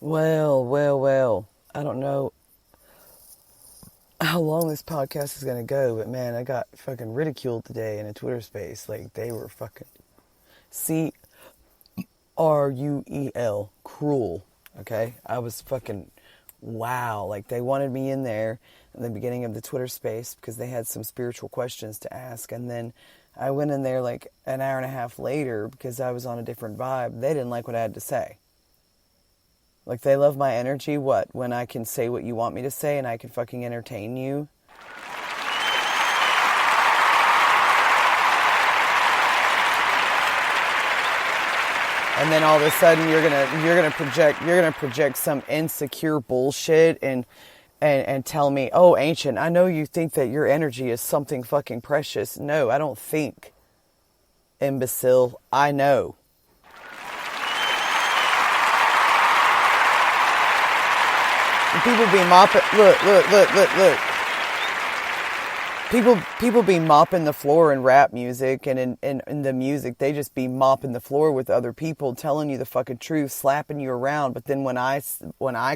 Well. I don't know how long this podcast is going to go, but man, I got fucking ridiculed today in a Twitter space. Like, they were fucking CRUEL, cruel. Okay? I was fucking, wow. Like, they wanted me in there in the beginning of the Twitter space because they had some spiritual questions to ask. And then I went in there like an hour and a half later because I was on a different vibe. They didn't like what I had to say. Like, they love my energy, what? When I can say what you want me to say and I can fucking entertain you? And then all of a sudden you're gonna project some insecure bullshit and tell me, oh, Ancient, I know you think that your energy is something fucking precious. No, I don't think. Imbecile, I know. People be mopping. Look. People be mopping the floor in rap music and in the music. They just be mopping the floor with other people, telling you the fucking truth, slapping you around. But then when I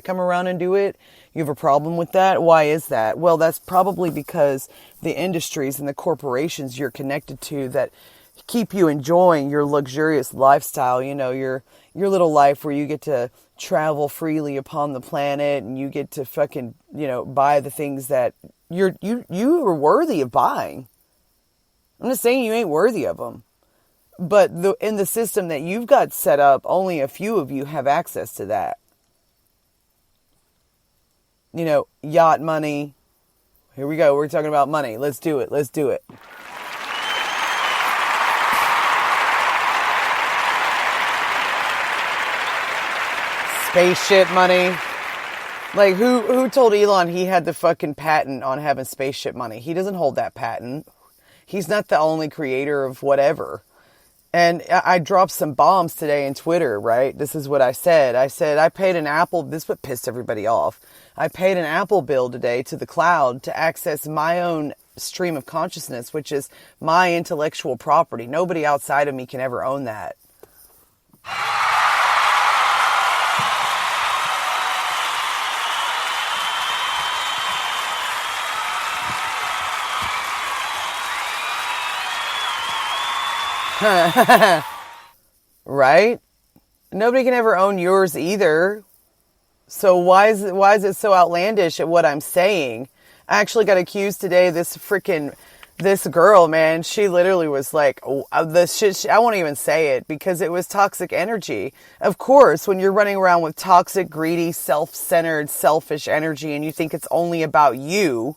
come around and do it, you have a problem with that. Why is that? Well, that's probably because the industries and the corporations you're connected to that keep you enjoying your luxurious lifestyle. You know, your little life where you get to travel freely upon the planet and you get to fucking, buy the things that you are worthy of buying. I'm not saying you ain't worthy of them, but in the system that you've got set up, only a few of you have access to that. Yacht money. Here we go. We're talking about money. Let's do it. Spaceship money. Like, who told Elon he had the fucking patent on having spaceship money? He doesn't hold that patent. He's not the only creator of whatever. And I dropped some bombs today in Twitter, right? This is what I said. I said, I paid an Apple, this is what pissed everybody off. I paid an Apple bill today to the cloud to access my own stream of consciousness, which is my intellectual property. Nobody outside of me can ever own that. Right? Nobody can ever own yours either. So why is it so outlandish at what I'm saying? I actually got accused today. This girl, man, she literally was like, this shit. I won't even say it because it was toxic energy. Of course, when you're running around with toxic, greedy, self-centered, selfish energy and you think it's only about you,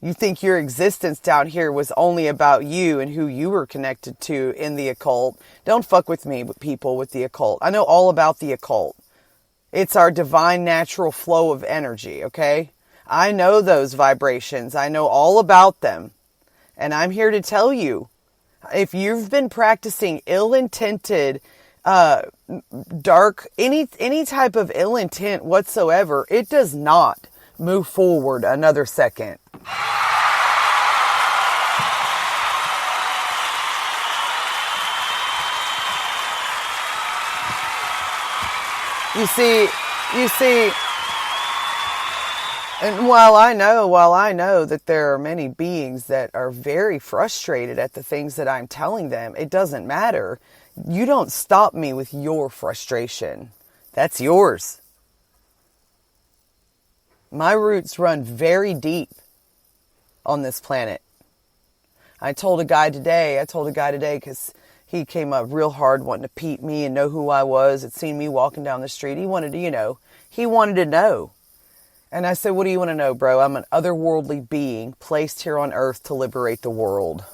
you think your existence down here was only about you and who you were connected to in the occult. Don't fuck with me, people, with the occult. I know all about the occult. It's our divine natural flow of energy, okay? I know those vibrations. I know all about them. And I'm here to tell you, if you've been practicing ill-intended, dark, any type of ill intent whatsoever, it does not move forward another second. You see, and while I know that there are many beings that are very frustrated at the things that I'm telling them, it doesn't matter. You don't stop me with your frustration. That's yours. My roots run very deep on this planet. I told a guy today because he came up real hard wanting to peep me and know who I was. Had seen me walking down the street. He wanted to know. And I said, what do you want to know, bro? I'm an otherworldly being placed here on earth to liberate the world.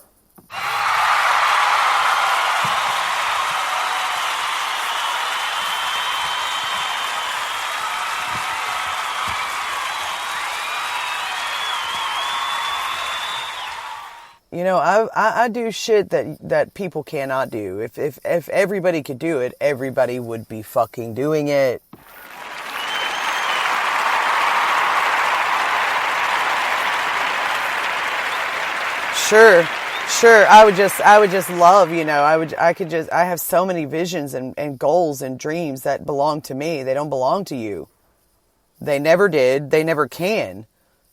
I do shit that people cannot do. If everybody could do it, everybody would be fucking doing it. Sure, I would just love, I have so many visions and goals and dreams that belong to me. They don't belong to you. They never did. They never can.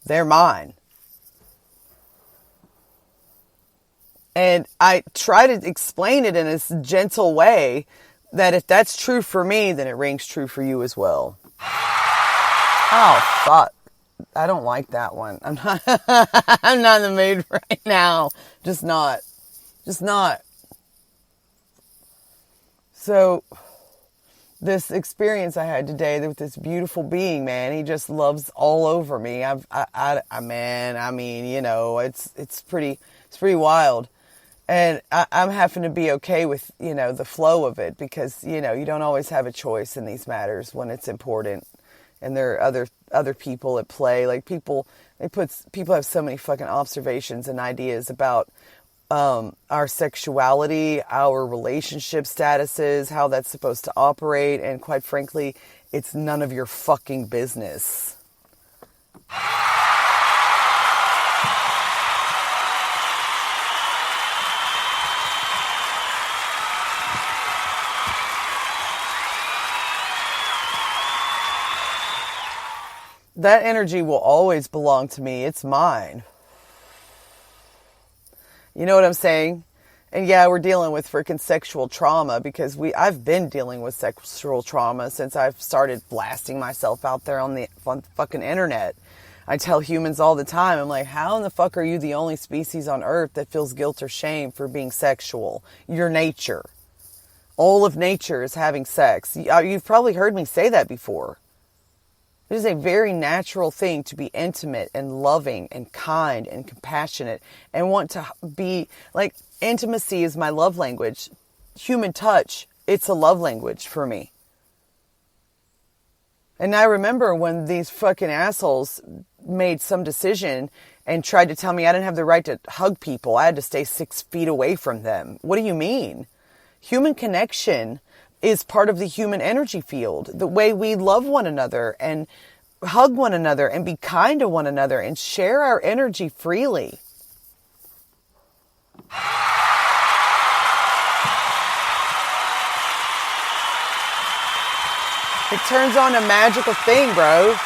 They're mine. And I try to explain it in this gentle way that if that's true for me, then it rings true for you as well. Oh, fuck. I don't like that one. I'm not in the mood right now. Just not. Just not. So, this experience I had today with this beautiful being, man, he just loves all over me. It's pretty wild. And I'm having to be okay with, the flow of it because, you don't always have a choice in these matters when it's important. And there are other people at play. Like people have so many fucking observations and ideas about our sexuality, our relationship statuses, how that's supposed to operate. And quite frankly, it's none of your fucking business. That energy will always belong to me. It's mine. You know what I'm saying? And yeah, we're dealing with freaking sexual trauma because I've been dealing with sexual trauma since I've started blasting myself out there on the fucking internet. I tell humans all the time, I'm like, how in the fuck are you the only species on earth that feels guilt or shame for being sexual? You're nature. All of nature is having sex. You've probably heard me say that before. It is a very natural thing to be intimate and loving and kind and compassionate and want to be, like, intimacy is my love language. Human touch, it's a love language for me. And I remember when these fucking assholes made some decision and tried to tell me I didn't have the right to hug people. I had to stay 6 feet away from them. What do you mean? Human connection is part of the human energy field. The way we love one another and hug one another and be kind to one another and share our energy freely. It turns on a magical thing, bro.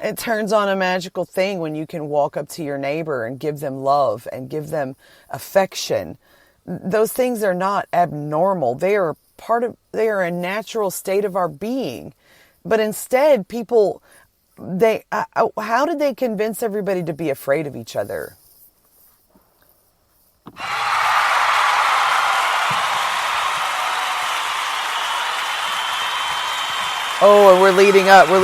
It turns on a magical thing when you can walk up to your neighbor and give them love and give them affection. Those things are not abnormal. They are a natural state of our being. But instead, people, how did they convince everybody to be afraid of each other? Oh, and we're leading up. We're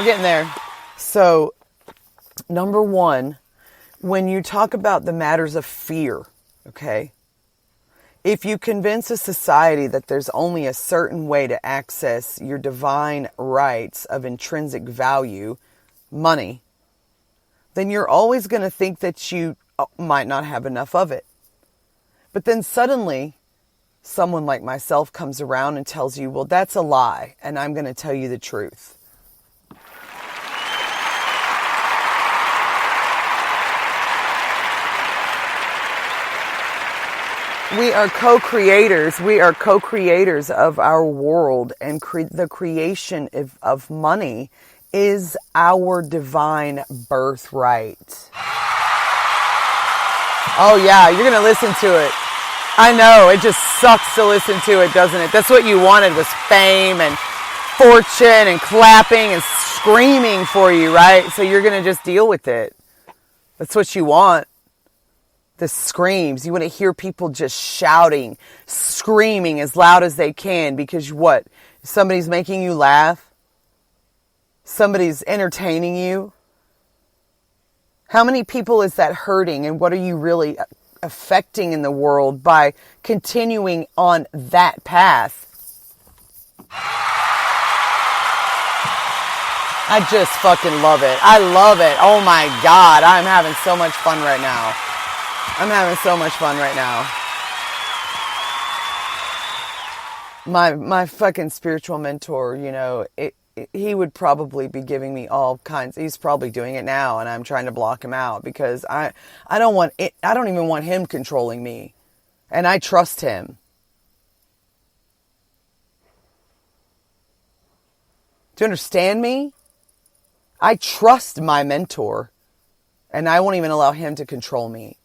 getting there. So, number one, when you talk about the matters of fear, okay? If you convince a society that there's only a certain way to access your divine rights of intrinsic value, money, then you're always going to think that you might not have enough of it. But then suddenly, someone like myself comes around and tells you, well, that's a lie, and I'm going to tell you the truth. We are co-creators. We are co-creators of our world, and the creation of money is our divine birthright. Oh yeah, you're going to listen to it. I know, it just sucks to listen to it, doesn't it? That's what you wanted, was fame and fortune and clapping and screaming for you, right? So you're going to just deal with it. That's what you want. The screams. You want to hear people just shouting, screaming as loud as they can because what? Somebody's making you laugh? Somebody's entertaining you? How many people is that hurting, and what are you really affecting in the world by continuing on that path? I just fucking love it. I love it. Oh my God. I'm having so much fun right now. my fucking spiritual mentor, he would probably be giving me all kinds. He's probably doing it now, and I'm trying to block him out because I don't want it. I don't even want him controlling me, and I trust him. Do you understand me? I trust my mentor, and I won't even allow him to control me.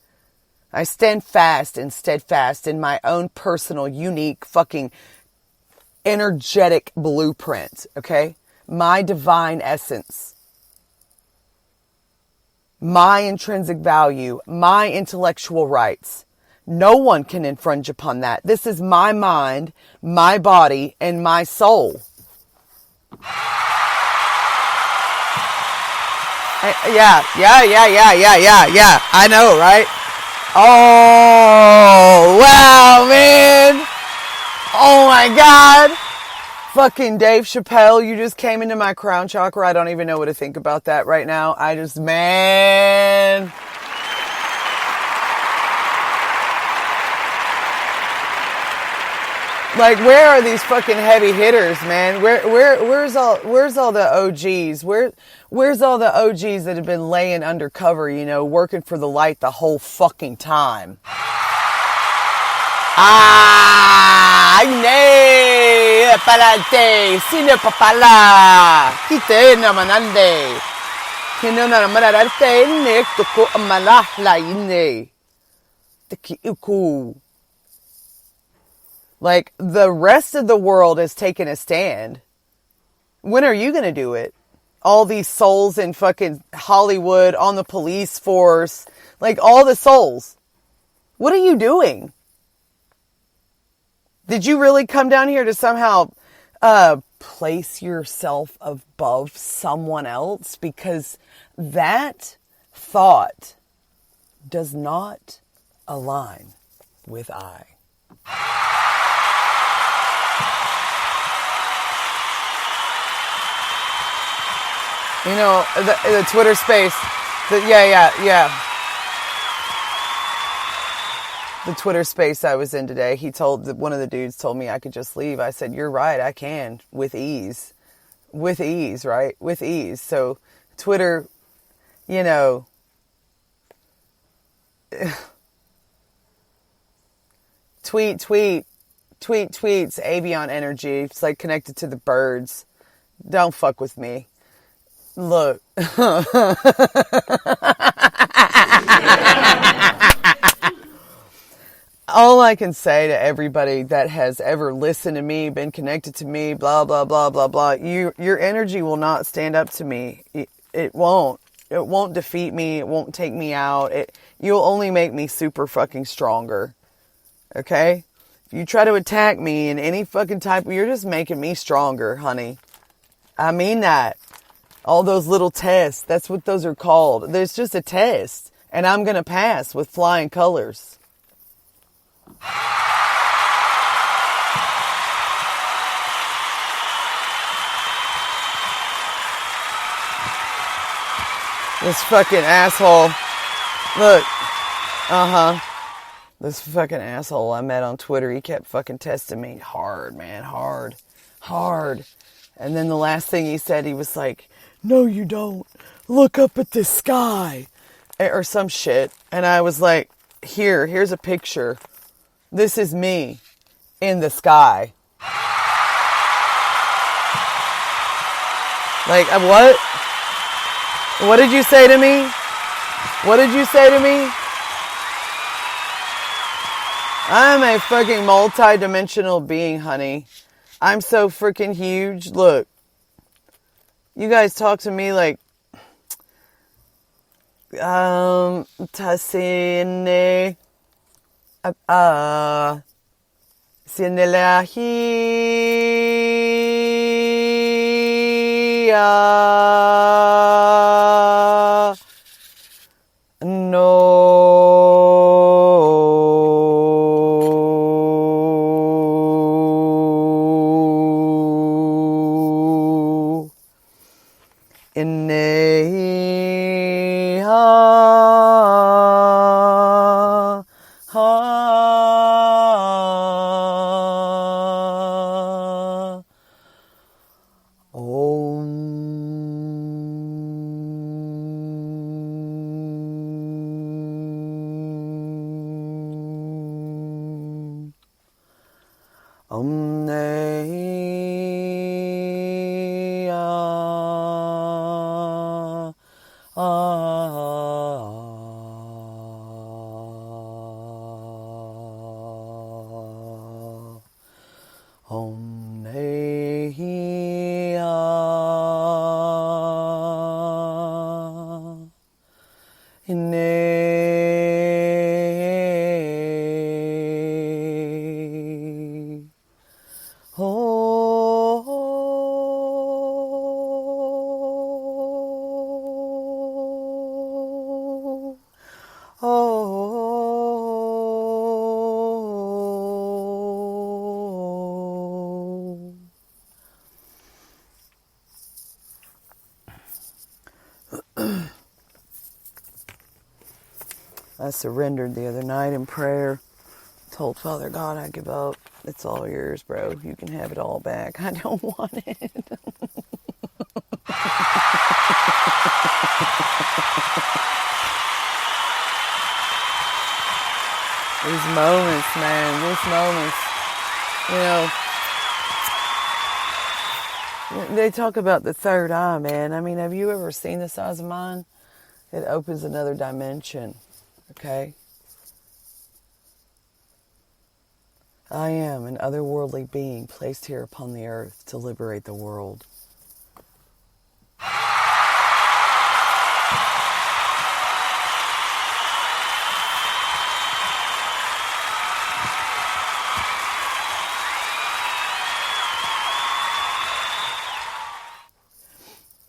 I stand fast and steadfast in my own personal, unique, fucking energetic blueprint, okay? My divine essence, my intrinsic value, my intellectual rights. No one can infringe upon that. This is my mind, my body, and my soul. Yeah. I know, right? Oh, wow, man. Oh my God. Fucking Dave Chappelle, you just came into my crown chakra. I don't even know what to think about that right now. Man. Like, where are these fucking heavy hitters, man? Where's all the OGs? Where's all the OGs that have been laying undercover, working for the light the whole fucking time? Ne, palante, sine papala, kite na manande, kino na marararte ne toko amala la ine, teki uku. Like, the rest of the world has taken a stand. When are you going to do it? All these souls in fucking Hollywood, on the police force, like all the souls. What are you doing? Did you really come down here to somehow place yourself above someone else? Because that thought does not align with I. The Twitter space. Yeah. The Twitter space I was in today, one of the dudes told me I could just leave. I said, you're right, I can, with ease. With ease, right? With ease. So, Twitter, tweets, avion energy. It's like connected to the birds. Don't fuck with me. Look. All I can say to everybody that has ever listened to me, been connected to me, blah, blah, blah, blah, blah, your energy will not stand up to me. It won't. It won't defeat me. It won't take me out. You'll only make me super fucking stronger. Okay? If you try to attack me in any fucking type, you're just making me stronger, honey. I mean that. All those little tests, that's what those are called. There's just a test, and I'm going to pass with flying colors. This fucking asshole. Look. This fucking asshole I met on Twitter, he kept fucking testing me hard, man. Hard. And then the last thing he said, he was like, no, you don't. Look up at the sky. Or some shit. And I was like, here's a picture. This is me in the sky. Like, what? What did you say to me? What did you say to me? I'm a fucking multi-dimensional being, honey. I'm so freaking huge. Look. You guys talk to me like, tasine, sinelahia, no. Om Ne Om Ne Oh, oh. I surrendered the other night in prayer. Told Father God, I give up. It's all yours, bro. You can have it all back. I don't want it. These moments, man, these moments, they talk about the third eye, man. I mean, have you ever seen the size of mine? It opens another dimension, okay? I am an otherworldly being placed here upon the earth to liberate the world.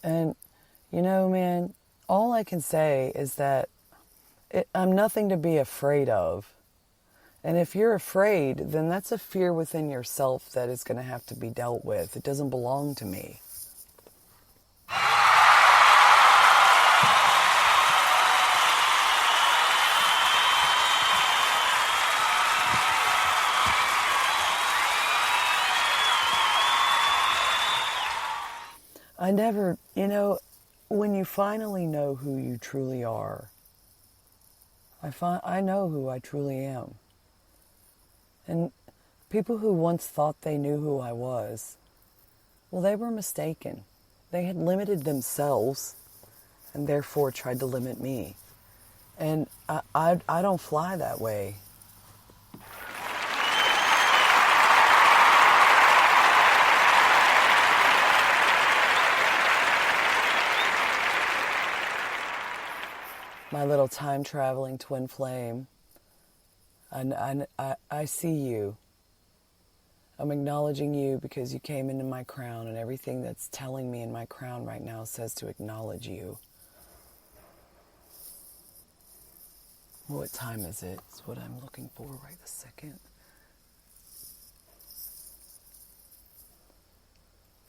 And, man, all I can say is that I'm nothing to be afraid of. And if you're afraid, then that's a fear within yourself that is going to have to be dealt with. It doesn't belong to me. I never, when you finally know who you truly are, I know who I truly am. And people who once thought they knew who I was, well, they were mistaken. They had limited themselves and therefore tried to limit me. And I don't fly that way. My little time-traveling twin flame, I see you. I'm acknowledging you because you came into my crown, and everything that's telling me in my crown right now says to acknowledge you. What time is it? It's what I'm looking for right this second.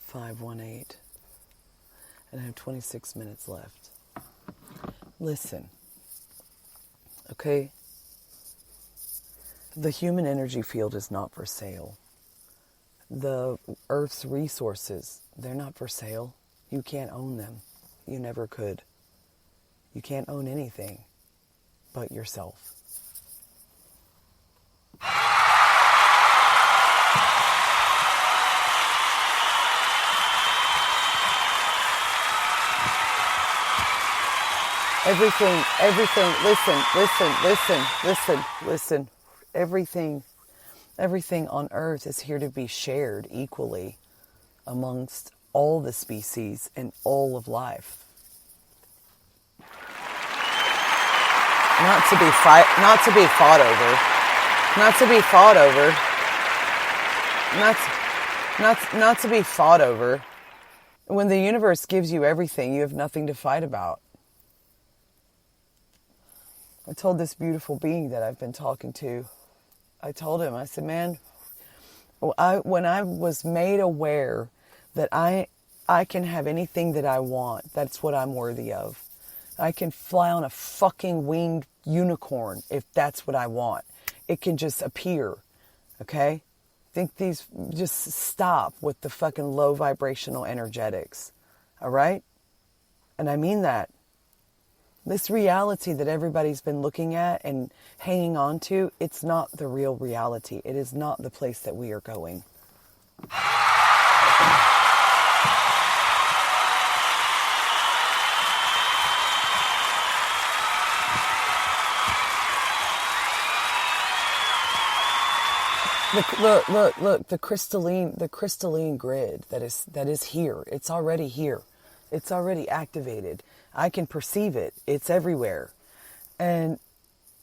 5:18. And I have 26 minutes left. Listen, okay? The human energy field is not for sale. The Earth's resources, they're not for sale. You can't own them. You never could. You can't own anything but yourself. Everything, listen. Everything on Earth is here to be shared equally amongst all the species and all of life. Not to be fought over. When the universe gives you everything, you have nothing to fight about. I told this beautiful being that I've been talking to, I told him, I said, man, when I was made aware that I can have anything that I want, that's what I'm worthy of. I can fly on a fucking winged unicorn if that's what I want. It can just appear, okay? Just stop with the fucking low vibrational energetics, all right? And I mean that. This reality that everybody's been looking at and hanging on to, it's not the real reality. It is not the place that we are going. Look, the crystalline grid that is here. It's already here. It's already activated. I can perceive it. It's everywhere. And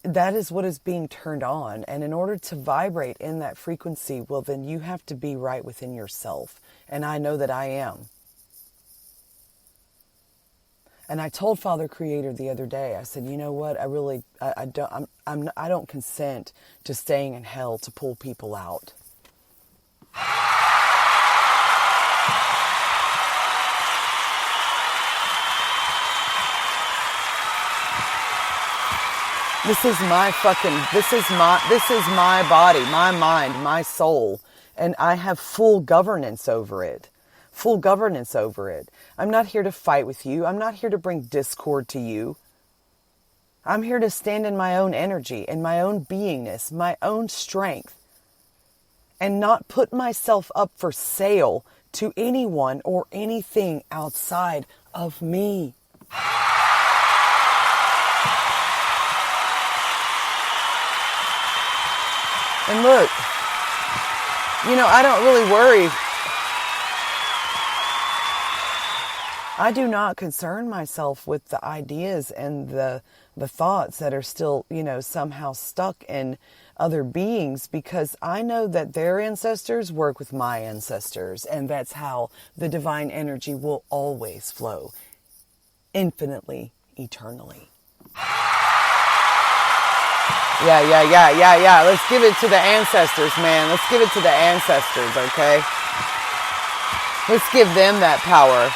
that is what is being turned on. And in order to vibrate in that frequency, well, then you have to be right within yourself. And I know that I am. And I told Father Creator the other day, I said, you know what? I don't consent to staying in hell to pull people out. This is my body, my mind, my soul, and I have full governance over it. Full governance over it. I'm not here to fight with you. I'm not here to bring discord to you. I'm here to stand in my own energy, in my own beingness, my own strength, and not put myself up for sale to anyone or anything outside of me. And look, I don't really worry. I do not concern myself with the ideas and the thoughts that are still, somehow stuck in other beings, because I know that their ancestors work with my ancestors, and that's how the divine energy will always flow, infinitely, eternally. Yeah. Let's give it to the ancestors, man. Let's give it to the ancestors, okay? Let's give them that power.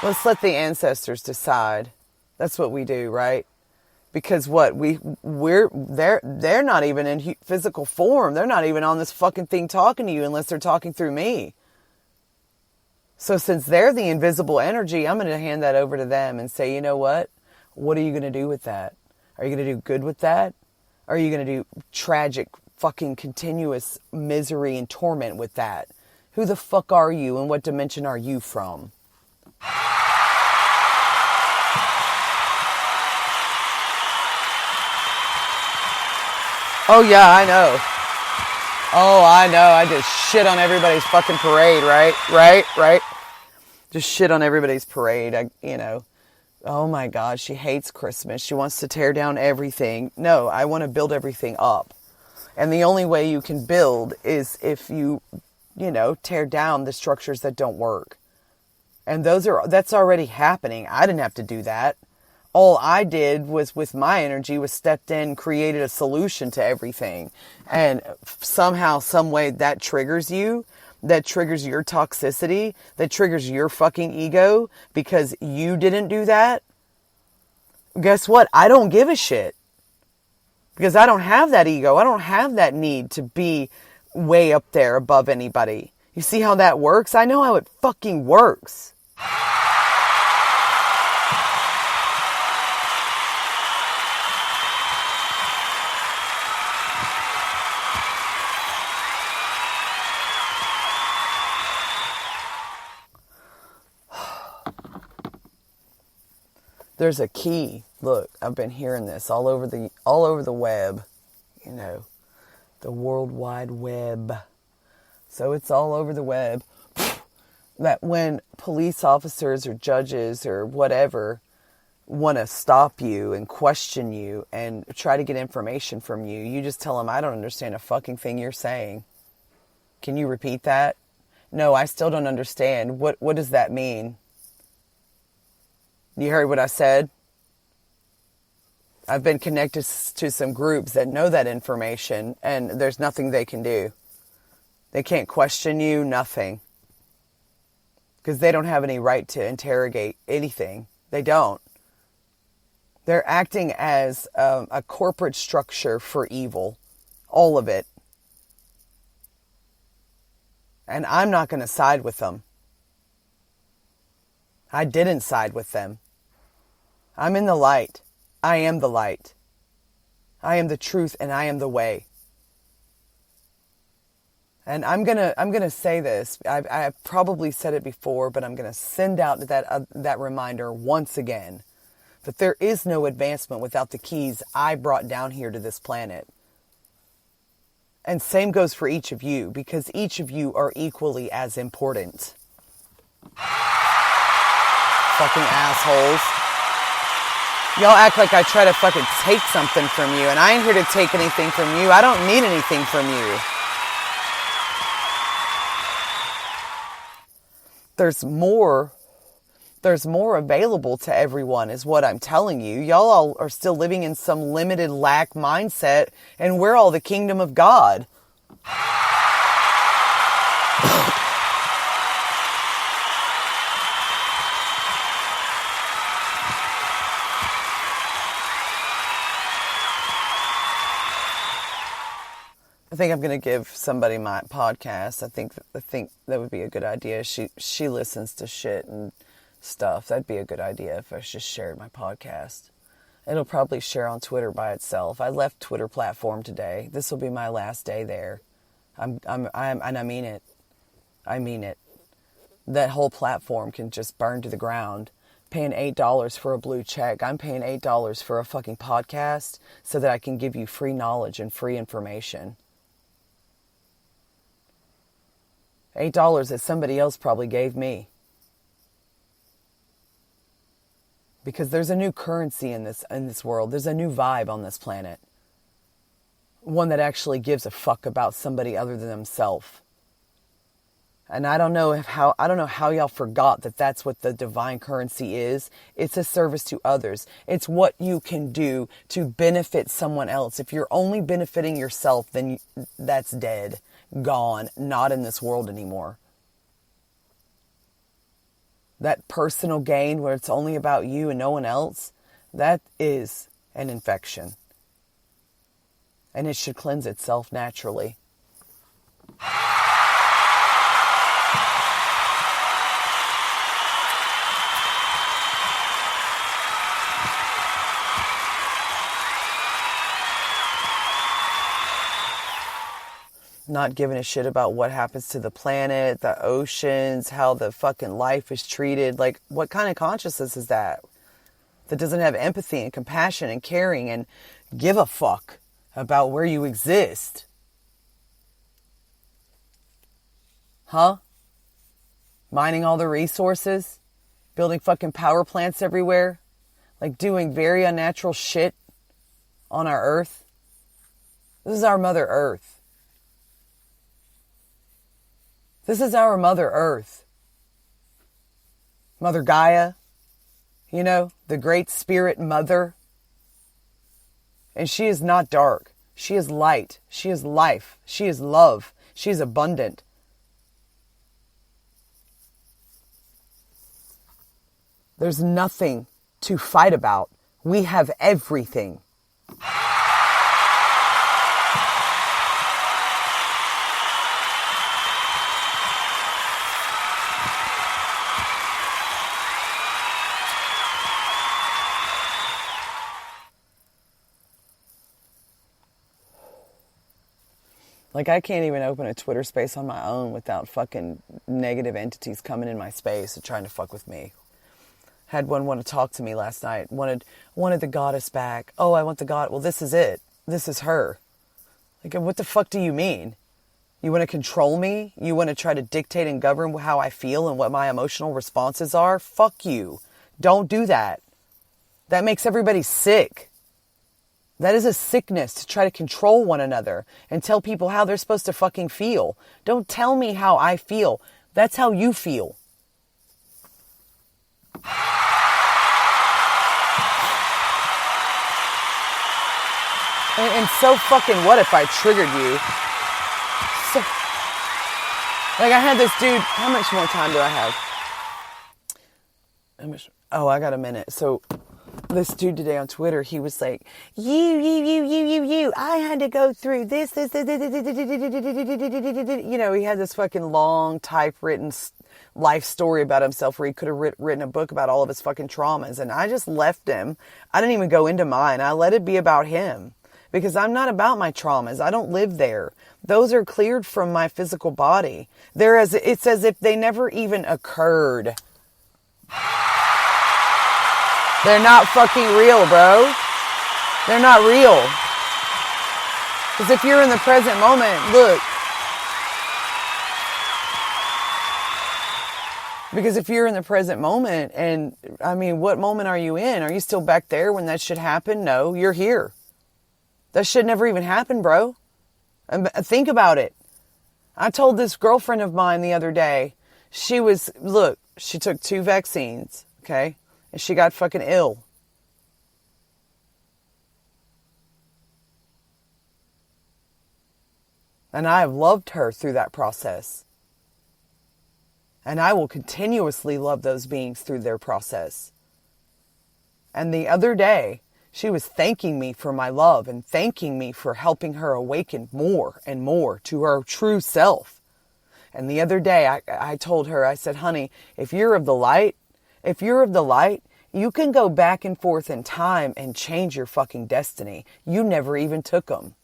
Let's let the ancestors decide. That's what we do, right? Because they're not even in physical form. They're not even on this fucking thing talking to you unless they're talking through me. So since they're the invisible energy, I'm going to hand that over to them and say, you know what? What are you going to do with that? Are you going to do good with that? Or are you going to do tragic, fucking continuous misery and torment with that? Who the fuck are you, and what dimension are you from? Oh yeah, I know. I just shit on everybody's fucking parade, right? Just shit on everybody's parade. Oh my God, she hates Christmas. She wants to tear down everything. No, I want to build everything up. And the only way you can build is if you tear down the structures that don't work. And that's already happening. I didn't have to do that. All I did was, with my energy, was stepped in, created a solution to everything. And somehow, some way, that triggers you. That triggers your toxicity. That triggers your fucking ego because you didn't do that. Guess what? I don't give a shit. Because I don't have that ego. I don't have that need to be way up there above anybody. You see how that works? I know how it fucking works. There's a key. Look, I've been hearing this all over the web, the World Wide Web. So it's all over the web that when police officers or judges or whatever want to stop you and question you and try to get information from you, you just tell them, I don't understand a fucking thing you're saying. Can you repeat that? No, I still don't understand. What does that mean? You heard what I said? I've been connected to some groups that know that information, and there's nothing they can do. They can't question you, nothing. Because they don't have any right to interrogate anything. They don't. They're acting as a corporate structure for evil. All of it. And I'm not going to side with them. I didn't side with them. I'm in the light. I am the light. I am the truth and I am the way. And I'm gonna say this. I've probably said it before, but I'm gonna send out that reminder once again that there is no advancement without the keys I brought down here to this planet. And same goes for each of you, because each of you are equally as important. Fucking assholes. Y'all act like I try to fucking take something from you, and I ain't here to take anything from you. I don't need anything from you. There's more available to everyone is what I'm telling you. Y'all all are still living in some limited lack mindset, and we're all the kingdom of God. I think I'm going to give somebody my podcast. I think that would be a good idea. She listens to shit and stuff. That'd be a good idea if I just shared my podcast. It'll probably share on Twitter by itself. I left Twitter platform today. This will be my last day there. And I mean it. I mean it. That whole platform can just burn to the ground. Paying $8 for a blue check. I'm paying $8 for a fucking podcast so that I can give you free knowledge and free information. $8 that somebody else probably gave me. Because there's a new currency in this world. There's a new vibe on this planet. One that actually gives a fuck about somebody other than themselves. And I don't know how y'all forgot that that's what the divine currency is. It's a service to others. It's what you can do to benefit someone else. If you're only benefiting yourself, then that's dead. Gone, not in this world anymore. That personal gain where it's only about you and no one else, that is an infection. And it should cleanse itself naturally. Not giving a shit about what happens to the planet, the oceans, how the fucking life is treated. Like, what kind of consciousness is that? That doesn't have empathy and compassion and caring and give a fuck about where you exist. Huh? Mining all the resources? Building fucking power plants everywhere? Like doing very unnatural shit on our earth? This is our Mother Earth. This is our Mother Earth. Mother Gaia, the great spirit mother. And she is not dark. She is light. She is life. She is love. She is abundant. There's nothing to fight about. We have everything. Like, I can't even open a Twitter space on my own without fucking negative entities coming in my space and trying to fuck with me. Had one want to talk to me last night. Wanted the goddess back. Oh, I want the god. Well, this is it. This is her. Like, what the fuck do you mean? You want to control me? You want to try to dictate and govern how I feel and what my emotional responses are? Fuck you. Don't do that. That makes everybody sick. That is a sickness to try to control one another and tell people how they're supposed to fucking feel. Don't tell me how I feel. That's how you feel. And so fucking what if I triggered you? So, like, I had this dude. How much more time do I have? Oh, I got a minute. So this dude today on Twitter, he was like, you, I had to go through this. He had this fucking long typewritten life story about himself where he could have written a book about all of his fucking traumas. And I just left him. I didn't even go into mine. I let it be about him because I'm not about my traumas. I don't live there. Those are cleared from my physical body. It's as if they never even occurred. They're not fucking real, bro. They're not real. Because if you're in the present moment, look. Because if you're in the present moment, and I mean, what moment are you in? Are you still back there when that shit happened? No, you're here. That shit never even happened, bro. And think about it. I told this girlfriend of mine the other day, she took 2 vaccines, okay? And she got fucking ill. And I have loved her through that process. And I will continuously love those beings through their process. And the other day, she was thanking me for my love and thanking me for helping her awaken more and more to her true self. And the other day, I told her, I said, honey, if you're of the light, you can go back and forth in time and change your fucking destiny. You never even took them.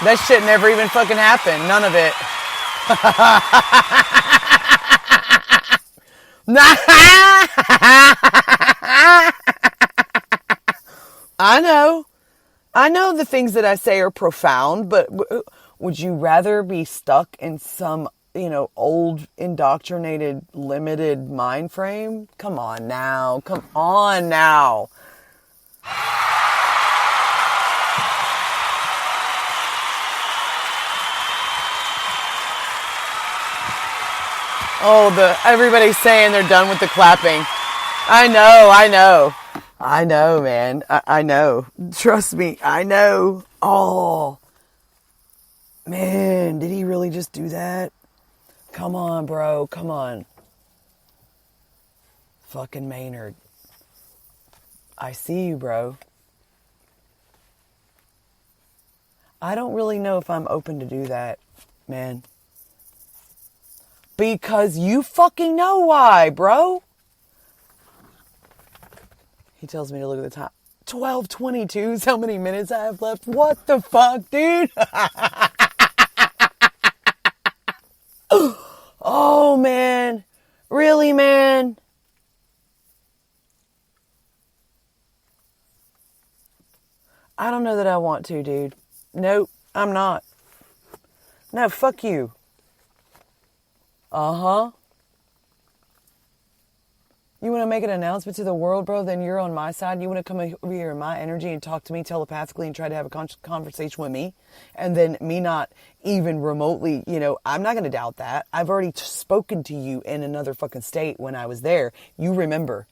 That shit never even fucking happened. None of it. I know the things that I say are profound, but would you rather be stuck in some, old, indoctrinated, limited mind frame? Come on now. Oh, everybody's saying they're done with the clapping. I know, man. I know. Trust me, I know. Oh, man, did he really just do that? Come on, bro. Come on. Fucking Maynard. I see you, bro. I don't really know if I'm open to do that, man. Because you fucking know why, bro. He tells me to look at the time. 12:22 is how many minutes I have left. What the fuck, dude? Oh, man. Really, man? I don't know that I want to, dude. Nope, I'm not. No, fuck you. Uh-huh. You want to make an announcement to the world, bro? Then you're on my side. You want to come over here in my energy and talk to me telepathically and try to have a conversation with me? And then me not even remotely, I'm not going to doubt that. I've already spoken to you in another fucking state when I was there. You remember.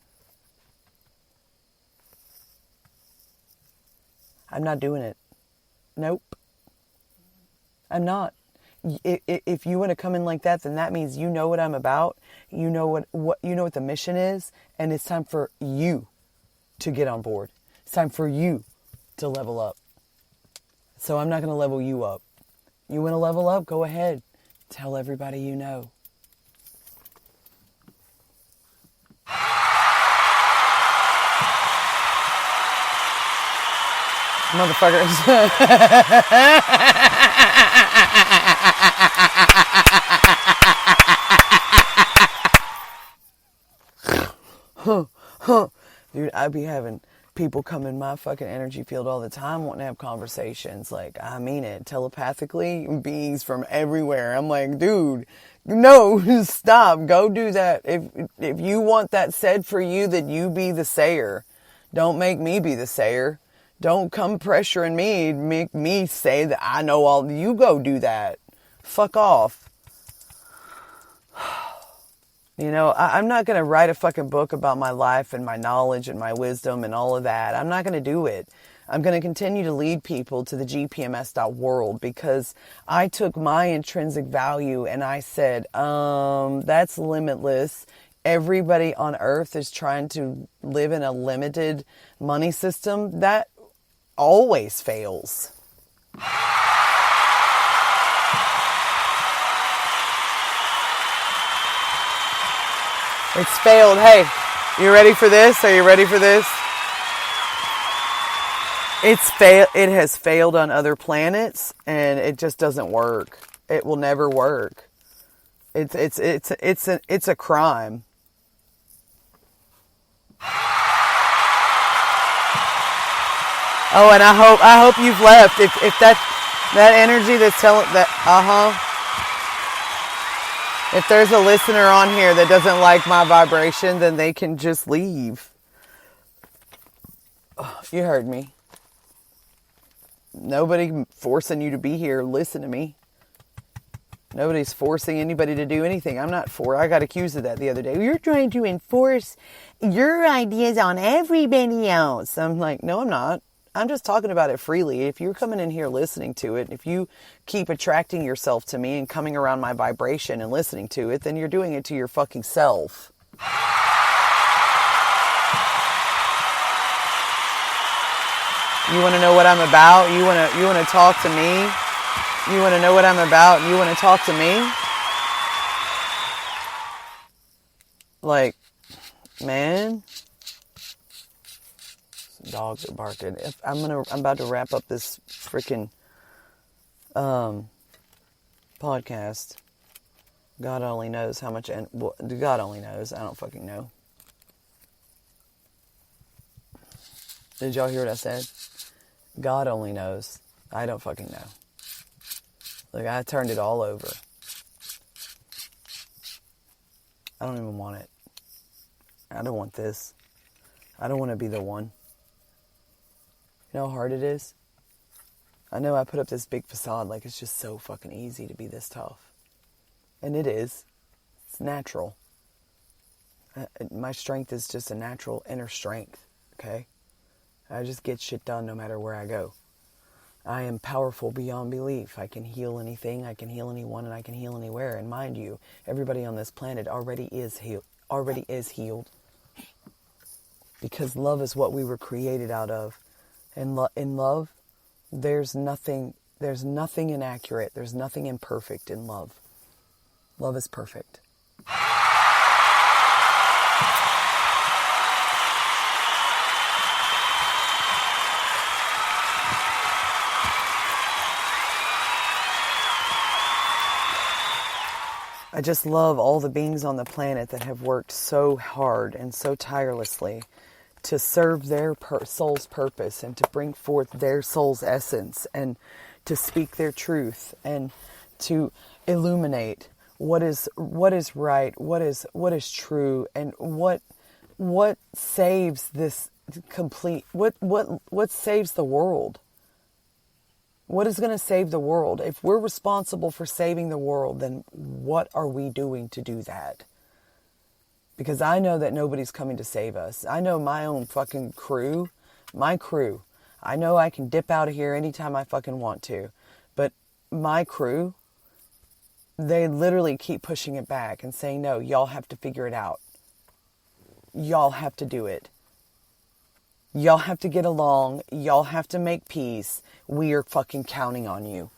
I'm not doing it. Nope. I'm not. If you want to come in like that, then that means you know what I'm about. You know what the mission is, and it's time for you to get on board. It's time for you to level up. So I'm not going to level you up. You want to level up? Go ahead. Tell everybody you know. Motherfuckers. Dude, I be having people come in my fucking energy field all the time wanting to have conversations. Like, I mean it. Telepathically, beings from everywhere. I'm like, dude, no, stop. Go do that. If you want that said for you, that you be the sayer. Don't make me be the sayer. Don't come pressuring me, make me say that I know all. You go do that. Fuck off. I'm not going to write a fucking book about my life and my knowledge and my wisdom and all of that. I'm not going to do it. I'm going to continue to lead people to the gpms.world because I took my intrinsic value and I said, that's limitless. everybody on earth is trying to live in a limited money system, that always fails. It's failed. Hey, you ready for this? Are you ready for this? It has failed on other planets, and it just doesn't work. It will never work. It's a crime. Oh, and I hope you've left. If that energy that's telling that, if there's a listener on here that doesn't like my vibration, then they can just leave. You heard me. Nobody forcing you to be here. Listen to me. Nobody's forcing anybody to do anything. I got accused of that the other day. You're trying to enforce your ideas on everybody else. I'm like, no, I'm not. I'm just talking about it freely. If you're coming in here listening to it, if you keep attracting yourself to me and coming around my vibration and listening to it, then you're doing it to your fucking self. You want to know what I'm about? You want to talk to me? You want to know what I'm about? You want to talk to me? Like, man, dogs are barking. I'm about to wrap up this freaking podcast. God only knows how much, and God only knows. I don't fucking know. Did y'all hear what I said? God only knows. I don't fucking know. Like, I turned it all over. I don't even want it. I don't want this. I don't want to be the one. You know how hard it is? I know I put up this big facade like it's just so fucking easy to be this tough. And it is. It's natural. My strength is just a natural inner strength, okay? I just get shit done no matter where I go. I am powerful beyond belief. I can heal anything, I can heal anyone, and I can heal anywhere. And mind you, everybody on this planet already is healed. Because love is what we were created out of. And in love, there's nothing inaccurate. There's nothing imperfect in love. Love is perfect. I just love all the beings on the planet that have worked so hard and so tirelessly to serve their soul's purpose and to bring forth their soul's essence and to speak their truth and to illuminate what is right, what is true, and what saves this complete, what saves the world. What is going to save the world? If we're responsible for saving the world, then what are we doing to do that? Because I know that nobody's coming to save us. I know my own fucking crew, my crew. I know I can dip out of here anytime I fucking want to. But my crew, they literally keep pushing it back and saying, no, y'all have to figure it out. Y'all have to do it. Y'all have to get along. Y'all have to make peace. We are fucking counting on you.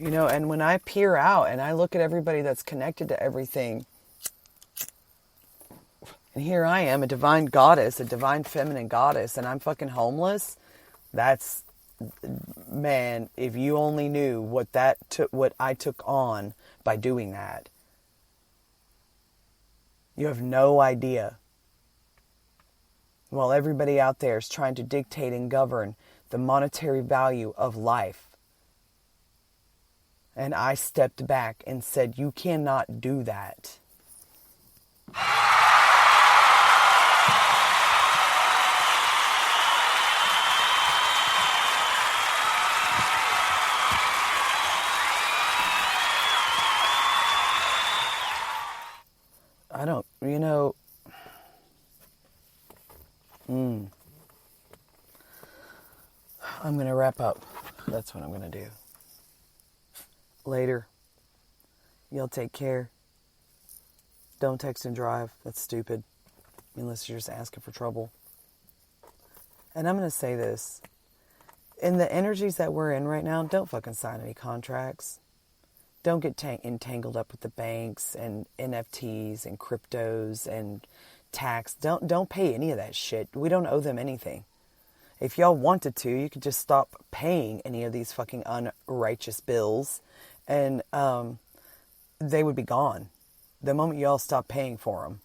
You know, and when I peer out and I look at everybody that's connected to everything, and here I am, a divine goddess, a divine feminine goddess, and I'm fucking homeless. That's, man, if you only knew what I took on by doing that. You have no idea. While everybody out there is trying to dictate and govern the monetary value of life. And I stepped back and said, you cannot do that. I'm going to wrap up. That's what I'm going to do. Later. Y'all take care. Don't text and drive. That's stupid. Unless you're just asking for trouble. And I'm going to say this. In the energies that we're in right now, don't fucking sign any contracts. Don't get entangled up with the banks and NFTs and cryptos and tax. Don't pay any of that shit. We don't owe them anything. If y'all wanted to, you could just stop paying any of these fucking unrighteous bills and they would be gone. The moment y'all stop paying for them.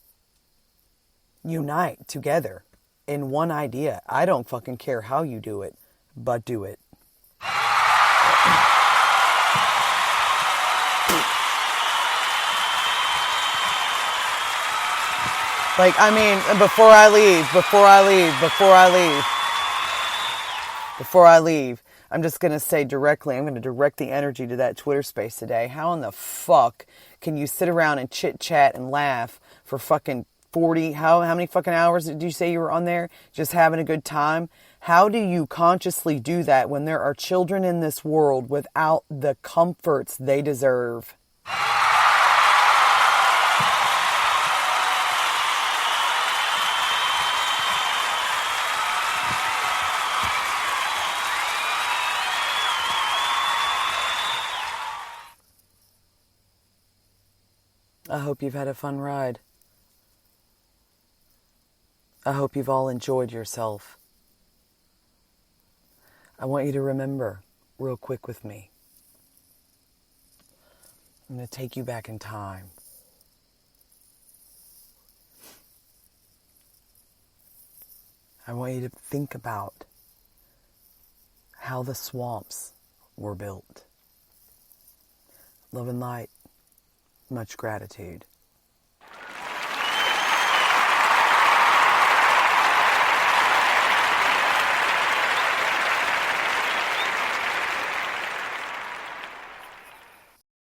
Unite together in one idea. I don't fucking care how you do it, but do it. Like, I mean, before I leave, I'm just going to say directly, I'm going to direct the energy to that Twitter space today. How in the fuck can you sit around and chit chat and laugh for fucking 40, how many fucking hours did you say you were on there? Just having a good time? How do you consciously do that when there are children in this world without the comforts they deserve? I hope you've had a fun ride. I hope you've all enjoyed yourself. I want you to remember, real quick with me. I'm going to take you back in time. I want you to think about how the swamps were built. Love and light. Much gratitude.